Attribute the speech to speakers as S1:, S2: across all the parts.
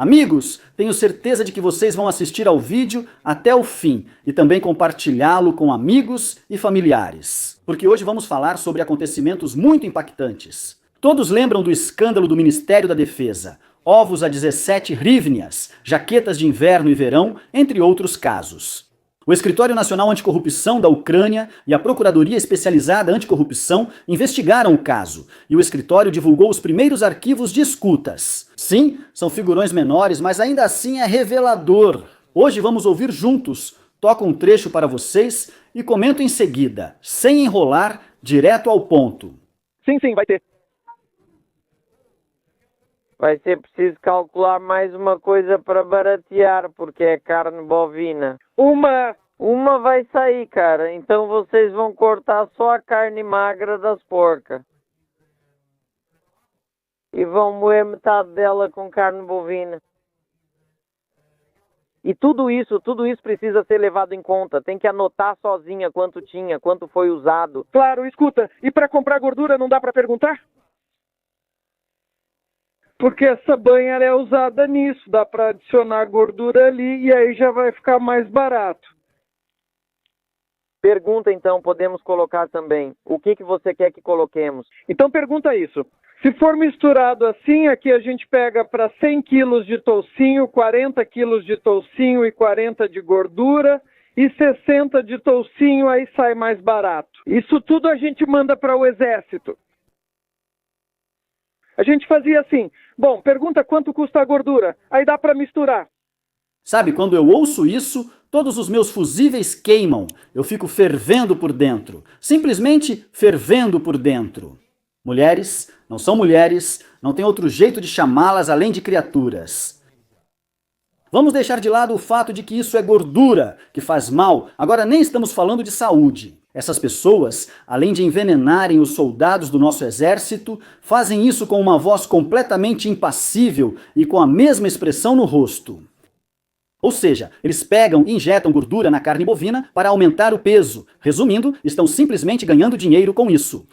S1: Amigos, tenho certeza de que vocês vão assistir ao vídeo até o fim e também compartilhá-lo com amigos e familiares, porque hoje vamos falar sobre acontecimentos muito impactantes. Todos lembram do escândalo do Ministério da Defesa, ovos a 17 hryvnias, jaquetas de inverno e verão, entre outros casos. O Escritório Nacional Anticorrupção da Ucrânia e a Procuradoria Especializada Anticorrupção investigaram o caso, e o escritório divulgou os primeiros arquivos de escutas. Sim, são figurões menores, mas ainda assim é revelador. Hoje vamos ouvir juntos. Toco um trecho para vocês e comento em seguida, sem enrolar, direto ao ponto.
S2: Sim, vai ter.
S3: Vai ser preciso calcular mais uma coisa para baratear, porque é carne bovina. Uma vai sair, cara. Então vocês vão cortar só a carne magra das porcas. E vão moer metade dela com carne bovina. E tudo isso precisa ser levado em conta. Tem que anotar sozinha quanto tinha, quanto foi usado.
S2: Claro, escuta. E para comprar gordura não dá para perguntar? Porque essa banha é usada nisso, dá para adicionar gordura ali e aí já vai ficar mais barato.
S3: Pergunta então, podemos colocar também. O que você quer que coloquemos?
S2: Então pergunta isso. Se for misturado assim, aqui a gente pega para 100 quilos de toucinho, 40 quilos de toucinho e 40 de gordura e 60 de toucinho, aí sai mais barato. Isso tudo a gente manda para o exército. A gente fazia assim, bom, pergunta quanto custa a gordura, aí dá para misturar.
S1: Sabe, quando eu ouço isso, todos os meus fusíveis queimam, eu fico fervendo por dentro, simplesmente fervendo por dentro. Mulheres, não são mulheres, não tem outro jeito de chamá-las além de criaturas. Vamos deixar de lado o fato de que isso é gordura, que faz mal, agora nem estamos falando de saúde. Essas pessoas, além de envenenarem os soldados do nosso exército, fazem isso com uma voz completamente impassível e com a mesma expressão no rosto. Ou seja, eles pegam e injetam gordura na carne bovina para aumentar o peso. Resumindo, estão simplesmente ganhando dinheiro com isso.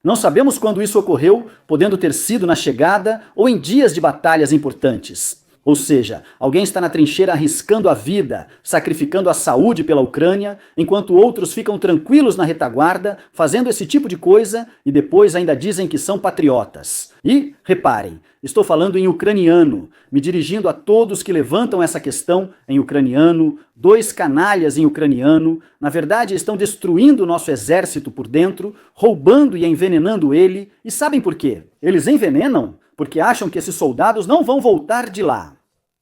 S1: Não sabemos quando isso ocorreu, podendo ter sido na chegada ou em dias de batalhas importantes. Ou seja, alguém está na trincheira arriscando a vida, sacrificando a saúde pela Ucrânia, enquanto outros ficam tranquilos na retaguarda, fazendo esse tipo de coisa e depois ainda dizem que são patriotas. E, reparem, estou falando em ucraniano, me dirigindo a todos que levantam essa questão em ucraniano, dois canalhas em ucraniano, na verdade estão destruindo o nosso exército por dentro, roubando e envenenando ele, e sabem por quê? Eles envenenam porque acham que esses soldados não vão voltar de lá.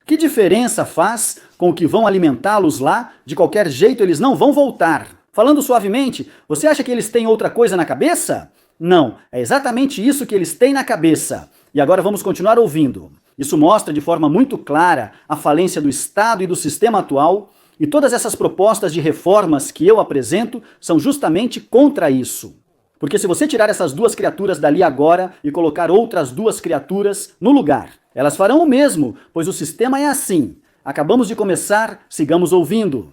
S1: Que diferença faz com o que vão alimentá-los lá? De qualquer jeito, eles não vão voltar. Falando suavemente, você acha que eles têm outra coisa na cabeça? Não, é exatamente isso que eles têm na cabeça. E agora vamos continuar ouvindo. Isso mostra de forma muito clara a falência do Estado e do sistema atual, e todas essas propostas de reformas que eu apresento são justamente contra isso. Porque se você tirar essas duas criaturas dali agora e colocar outras duas criaturas no lugar, elas farão o mesmo, pois o sistema é assim. Acabamos de começar, sigamos ouvindo.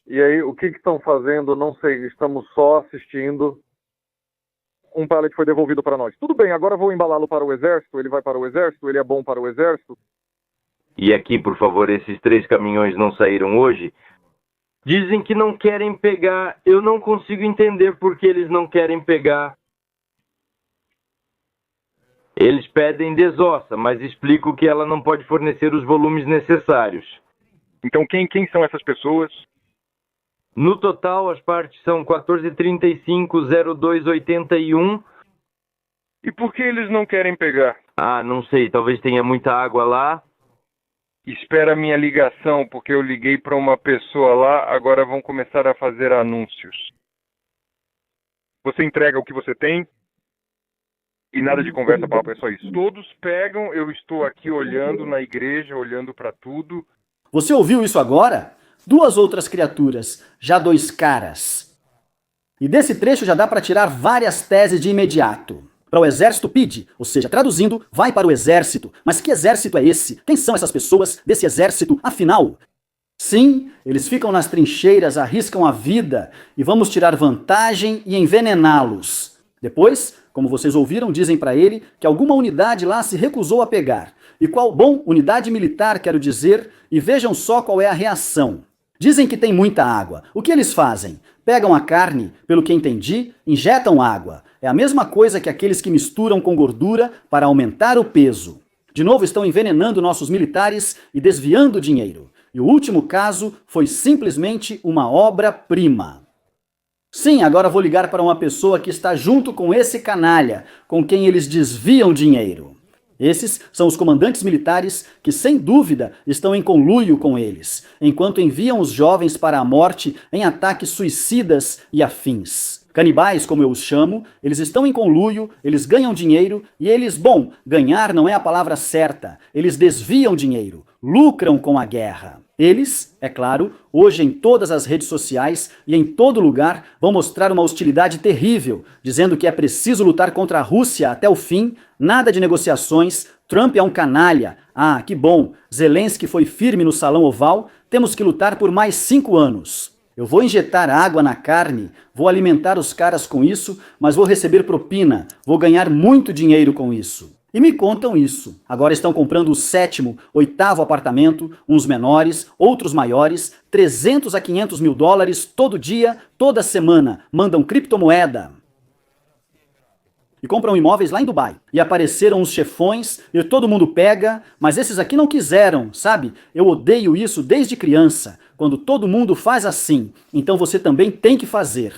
S4: E aí, o que estão fazendo? Não sei, estamos só assistindo. Um pallet foi devolvido para nós. Tudo bem, agora vou embalá-lo para o exército, ele vai para o exército, ele é bom para o exército.
S5: E aqui, por favor, esses 3 caminhões não saíram hoje? Dizem que não querem pegar. Eu não consigo entender por que eles não querem pegar. Eles pedem desossa, mas explico que ela não pode fornecer os volumes necessários.
S4: Então quem são essas pessoas?
S5: No total, as partes são 1435-0281.
S4: E por que eles não querem pegar?
S5: Ah, não sei, talvez tenha muita água lá.
S4: Espera a minha ligação, porque eu liguei para uma pessoa lá, agora vão começar a fazer anúncios. Você entrega o que você tem e nada de conversa, papo, é só isso. Todos pegam, eu estou aqui olhando na igreja, olhando para tudo.
S1: Você ouviu isso agora? 2 outras criaturas, já 2 caras. E desse trecho já dá para tirar várias teses de imediato. Para o exército pede, ou seja, traduzindo, vai para o exército. Mas que exército é esse? Quem são essas pessoas desse exército, afinal? Sim, eles ficam nas trincheiras, arriscam a vida e vamos tirar vantagem e envenená-los. Depois, Como vocês ouviram, dizem para ele que alguma unidade lá se recusou a pegar. E qual, bom, unidade militar, quero dizer, e vejam só qual é a reação. Dizem que tem muita água. O que eles fazem? Pegam a carne, pelo que entendi, injetam água. É a mesma coisa que aqueles que misturam com gordura para aumentar o peso. De novo, estão envenenando nossos militares e desviando dinheiro. E o último caso foi simplesmente uma obra-prima. Sim, agora vou ligar para uma pessoa que está junto com esse canalha, com quem eles desviam dinheiro. Esses são os comandantes militares que, sem dúvida, estão em conluio com eles, enquanto enviam os jovens para a morte em ataques suicidas e afins. Canibais, como eu os chamo, eles estão em conluio, eles ganham dinheiro e eles, bom, ganhar não é a palavra certa, eles desviam dinheiro, lucram com a guerra. Eles, é claro, hoje em todas as redes sociais e em todo lugar vão mostrar uma hostilidade terrível, dizendo que é preciso lutar contra a Rússia até o fim, nada de negociações, Trump é um canalha, ah, que bom, Zelensky foi firme no Salão Oval, temos que lutar por mais 5 anos. Eu vou injetar água na carne, vou alimentar os caras com isso, mas vou receber propina, vou ganhar muito dinheiro com isso. E me contam isso. Agora estão comprando o 7º, 8º apartamento, uns menores, outros maiores, 300 a 500 mil dólares todo dia, toda semana. Mandam criptomoeda. E compram imóveis lá em Dubai. E apareceram os chefões, e todo mundo pega, mas esses aqui não quiseram, sabe? Eu odeio isso desde criança, quando todo mundo faz assim. Então você também tem que fazer.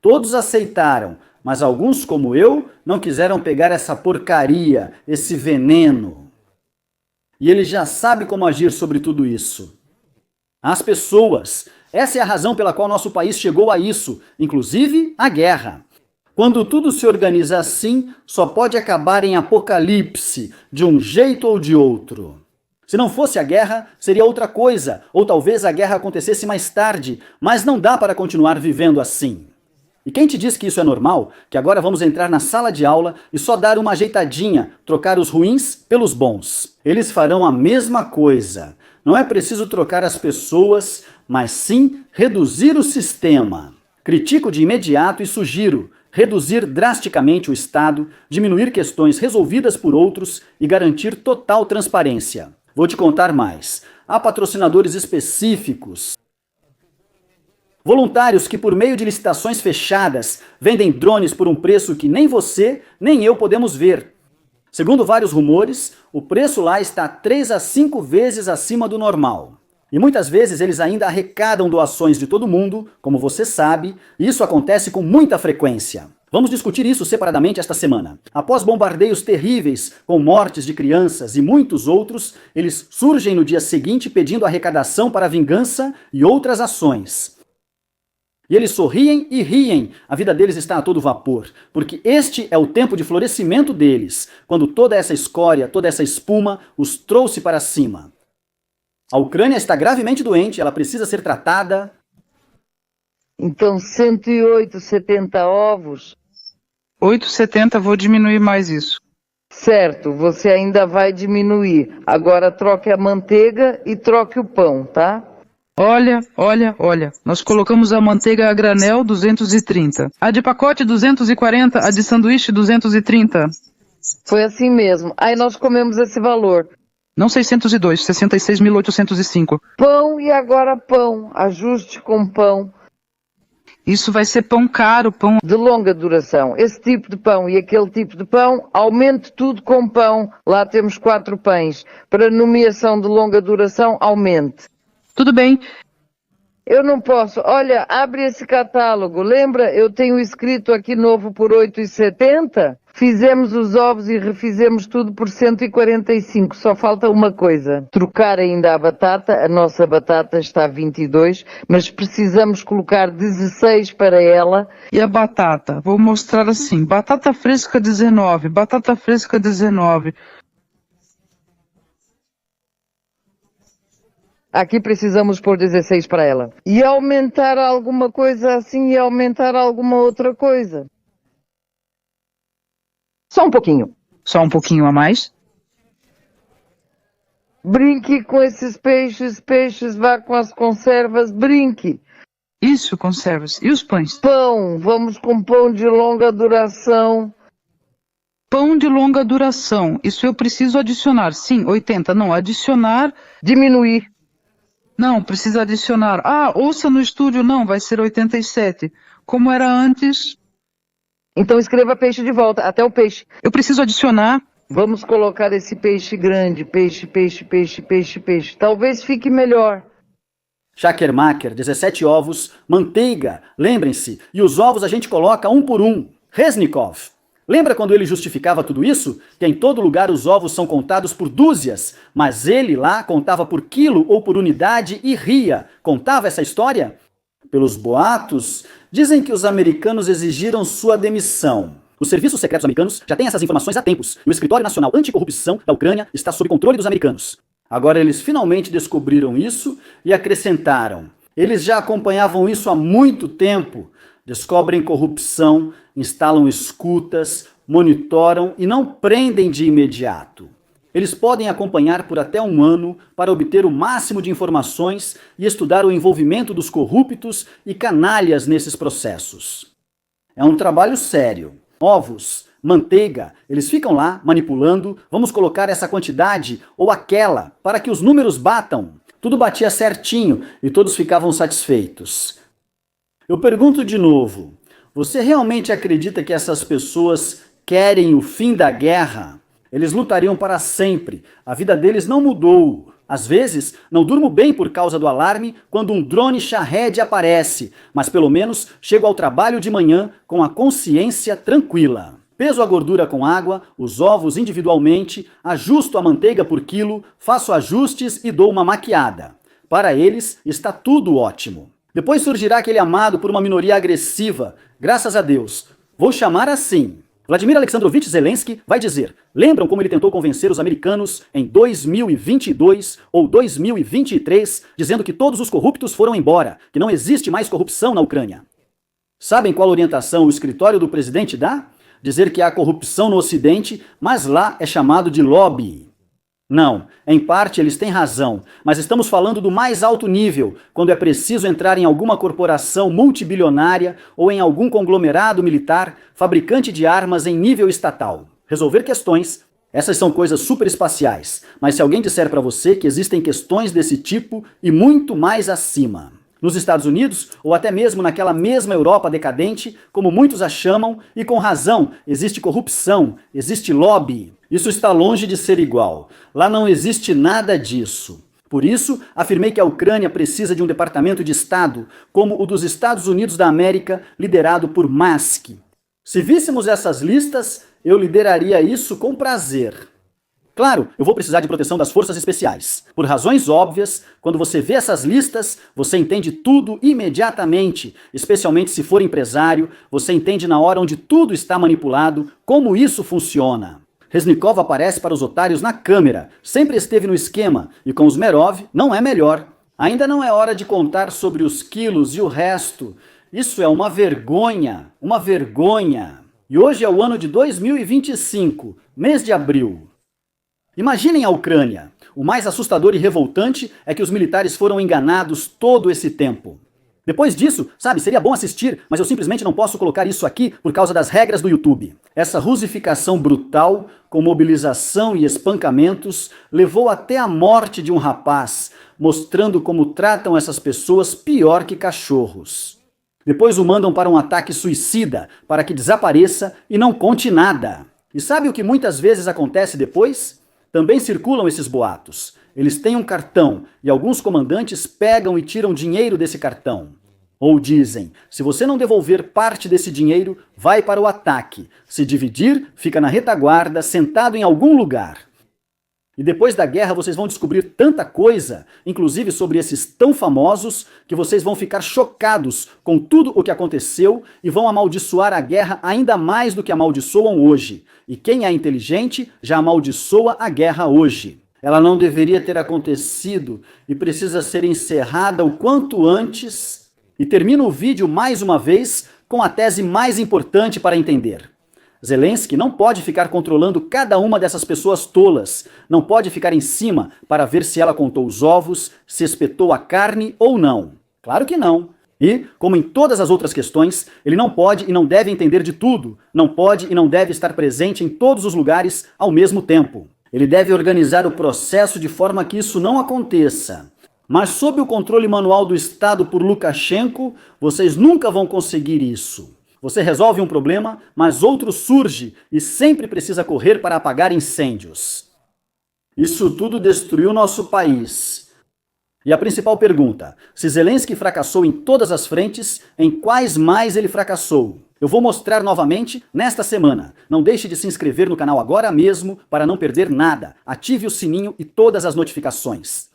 S1: Todos aceitaram, mas alguns, como eu, não quiseram pegar essa porcaria, esse veneno. E ele já sabe como agir sobre tudo isso. As pessoas. Essa é a razão pela qual nosso país chegou a isso, inclusive a guerra. Quando tudo se organiza assim, só pode acabar em apocalipse, de um jeito ou de outro. Se não fosse a guerra, seria outra coisa, ou talvez a guerra acontecesse mais tarde, mas não dá para continuar vivendo assim. E quem te diz que isso é normal, que agora vamos entrar na sala de aula e só dar uma ajeitadinha, trocar os ruins pelos bons? Eles farão a mesma coisa. Não é preciso trocar as pessoas, mas sim reduzir o sistema. Critico de imediato e sugiro reduzir drasticamente o Estado, diminuir questões resolvidas por outros e garantir total transparência. Vou te contar mais. Há patrocinadores específicos. Voluntários que, por meio de licitações fechadas, vendem drones por um preço que nem você, nem eu podemos ver. Segundo vários rumores, o preço lá está 3 a 5 vezes acima do normal. E muitas vezes eles ainda arrecadam doações de todo mundo, como você sabe, e isso acontece com muita frequência. Vamos discutir isso separadamente esta semana. Após bombardeios terríveis, com mortes de crianças e muitos outros, eles surgem no dia seguinte pedindo arrecadação para vingança e outras ações. E eles sorriem e riem, a vida deles está a todo vapor, porque este é o tempo de florescimento deles, quando toda essa escória, toda essa espuma os trouxe para cima. A Ucrânia está gravemente doente, ela precisa ser tratada.
S6: Então 108, 70 ovos?
S7: 8,70, vou diminuir mais isso.
S6: Certo, você ainda vai diminuir. Agora troque a manteiga e troque o pão, tá?
S7: Olha, nós colocamos a manteiga a granel 230, a de pacote 240, a de sanduíche 230.
S6: Foi assim mesmo, aí nós comemos esse valor.
S7: Não 602, 66.805.
S6: Pão e agora pão, ajuste com pão.
S7: Isso vai ser pão caro, pão
S6: de longa duração. Esse tipo de pão e aquele tipo de pão, aumente tudo com pão. Lá temos 4 pães. Para nomeação de longa duração, aumente.
S7: Tudo bem.
S6: Eu não posso. Olha, abre esse catálogo. Lembra, eu tenho escrito aqui novo por 8,70? Fizemos os ovos e refizemos tudo por 145. Só falta uma coisa. Trocar ainda a batata. A nossa batata está a 22, mas precisamos colocar 16 para ela.
S7: E a batata? Vou mostrar assim. Batata fresca 19, batata fresca 19.
S6: Aqui precisamos pôr 16 para ela. E aumentar alguma coisa assim e aumentar alguma outra coisa. Só um pouquinho.
S7: Só um pouquinho a mais?
S6: Brinque com esses peixes, vá com as conservas, brinque.
S7: Isso, conservas. E os pães?
S6: Pão, vamos com pão de longa duração.
S7: Pão de longa duração. Isso eu preciso adicionar. Sim, 80. Não, adicionar.
S6: Diminuir.
S7: Não, precisa adicionar. Ah, ouça no estúdio. Não, vai ser 87. Como era antes.
S6: Então escreva peixe de volta, até o peixe.
S7: Eu preciso adicionar.
S6: Vamos colocar esse peixe grande. Peixe, peixe, peixe, peixe, peixe. Talvez fique melhor.
S1: Shakermaker, 17 ovos, manteiga, lembrem-se, e os ovos a gente coloca um por um. Reznikov. Lembra quando ele justificava tudo isso? Que em todo lugar os ovos são contados por dúzias, mas ele lá contava por quilo ou por unidade e ria. Contava essa história? Pelos boatos, dizem que os americanos exigiram sua demissão. Os serviços secretos americanos já têm essas informações há tempos, e o Escritório Nacional Anticorrupção da Ucrânia está sob controle dos americanos. Agora eles finalmente descobriram isso e acrescentaram. Eles já acompanhavam isso há muito tempo. Descobrem corrupção, instalam escutas, monitoram e não prendem de imediato. Eles podem acompanhar por até um ano para obter o máximo de informações e estudar o envolvimento dos corruptos e canalhas nesses processos. É um trabalho sério. Ovos, manteiga, eles ficam lá manipulando, vamos colocar essa quantidade ou aquela para que os números batam. Tudo batia certinho e todos ficavam satisfeitos. Eu pergunto de novo, você realmente acredita que essas pessoas querem o fim da guerra? Eles lutariam para sempre, a vida deles não mudou. Às vezes, não durmo bem por causa do alarme quando um drone Shahed aparece, mas pelo menos chego ao trabalho de manhã com a consciência tranquila. Peso a gordura com água, os ovos individualmente, ajusto a manteiga por quilo, faço ajustes e dou uma maquiada. Para eles, está tudo ótimo. Depois surgirá aquele amado por uma minoria agressiva. Graças a Deus. Vou chamar assim. Vladimir Alexandrovich Zelensky vai dizer, lembram como ele tentou convencer os americanos em 2022 ou 2023, dizendo que todos os corruptos foram embora, que não existe mais corrupção na Ucrânia. Sabem qual orientação o escritório do presidente dá? Dizer que há corrupção no Ocidente, mas lá é chamado de lobby. Não, em parte eles têm razão, mas estamos falando do mais alto nível, quando é preciso entrar em alguma corporação multibilionária ou em algum conglomerado militar, fabricante de armas em nível estatal. Resolver questões, essas são coisas superespaciais, mas se alguém disser para você que existem questões desse tipo e muito mais acima. Nos Estados Unidos, ou até mesmo naquela mesma Europa decadente, como muitos a chamam, e com razão, existe corrupção, existe lobby. Isso está longe de ser igual. Lá não existe nada disso. Por isso, afirmei que a Ucrânia precisa de um departamento de Estado, como o dos Estados Unidos da América, liderado por Musk. Se víssemos essas listas, eu lideraria isso com prazer. Claro, eu vou precisar de proteção das forças especiais. Por razões óbvias, quando você vê essas listas, você entende tudo imediatamente, especialmente se for empresário, você entende na hora onde tudo está manipulado, como isso funciona. Reznikov aparece para os otários na câmera, sempre esteve no esquema, e com os Merov não é melhor. Ainda não é hora de contar sobre os quilos e o resto. Isso é uma vergonha, uma vergonha. E hoje é o ano de 2025, mês de abril. Imaginem a Ucrânia. O mais assustador e revoltante é que os militares foram enganados todo esse tempo. Depois disso, seria bom assistir, mas eu simplesmente não posso colocar isso aqui por causa das regras do YouTube. Essa russificação brutal, com mobilização e espancamentos, levou até a morte de um rapaz, mostrando como tratam essas pessoas pior que cachorros. Depois o mandam para um ataque suicida, para que desapareça e não conte nada. E sabe o que muitas vezes acontece depois? Também circulam esses boatos. Eles têm um cartão e alguns comandantes pegam e tiram dinheiro desse cartão. Ou dizem, se você não devolver parte desse dinheiro, vai para o ataque. Se dividir, fica na retaguarda, sentado em algum lugar. E depois da guerra vocês vão descobrir tanta coisa, inclusive sobre esses tão famosos, que vocês vão ficar chocados com tudo o que aconteceu e vão amaldiçoar a guerra ainda mais do que amaldiçoam hoje. E quem é inteligente já amaldiçoa a guerra hoje. Ela não deveria ter acontecido e precisa ser encerrada o quanto antes. E termino o vídeo mais uma vez com a tese mais importante para entender. Zelensky não pode ficar controlando cada uma dessas pessoas tolas, não pode ficar em cima para ver se ela contou os ovos, se espetou a carne ou não. Claro que não. E, como em todas as outras questões, ele não pode e não deve entender de tudo, não pode e não deve estar presente em todos os lugares ao mesmo tempo. Ele deve organizar o processo de forma que isso não aconteça. Mas sob o controle manual do Estado por Lukashenko, vocês nunca vão conseguir isso. Você resolve um problema, mas outro surge e sempre precisa correr para apagar incêndios. Isso tudo destruiu nosso país. E a principal pergunta, se Zelensky fracassou em todas as frentes, em quais mais ele fracassou? Eu vou mostrar novamente nesta semana. Não deixe de se inscrever no canal agora mesmo para não perder nada. Ative o sininho e todas as notificações.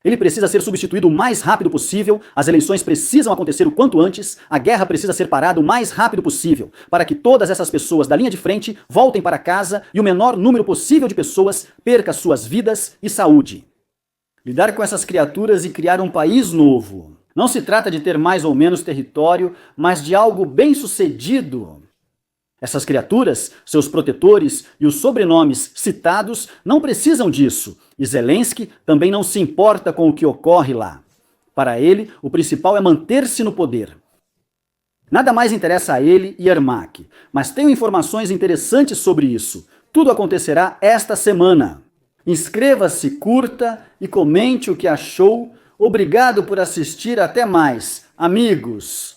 S1: Ele precisa ser substituído o mais rápido possível, as eleições precisam acontecer o quanto antes, a guerra precisa ser parada o mais rápido possível, para que todas essas pessoas da linha de frente voltem para casa e o menor número possível de pessoas perca suas vidas e saúde. Lidar com essas criaturas e criar um país novo. Não se trata de ter mais ou menos território, mas de algo bem-sucedido. Essas criaturas, seus protetores e os sobrenomes citados não precisam disso, e Zelensky também não se importa com o que ocorre lá. Para ele, o principal é manter-se no poder. Nada mais interessa a ele e Yermak, mas tenho informações interessantes sobre isso. Tudo acontecerá esta semana. Inscreva-se, curta e comente o que achou. Obrigado por assistir, até mais, amigos!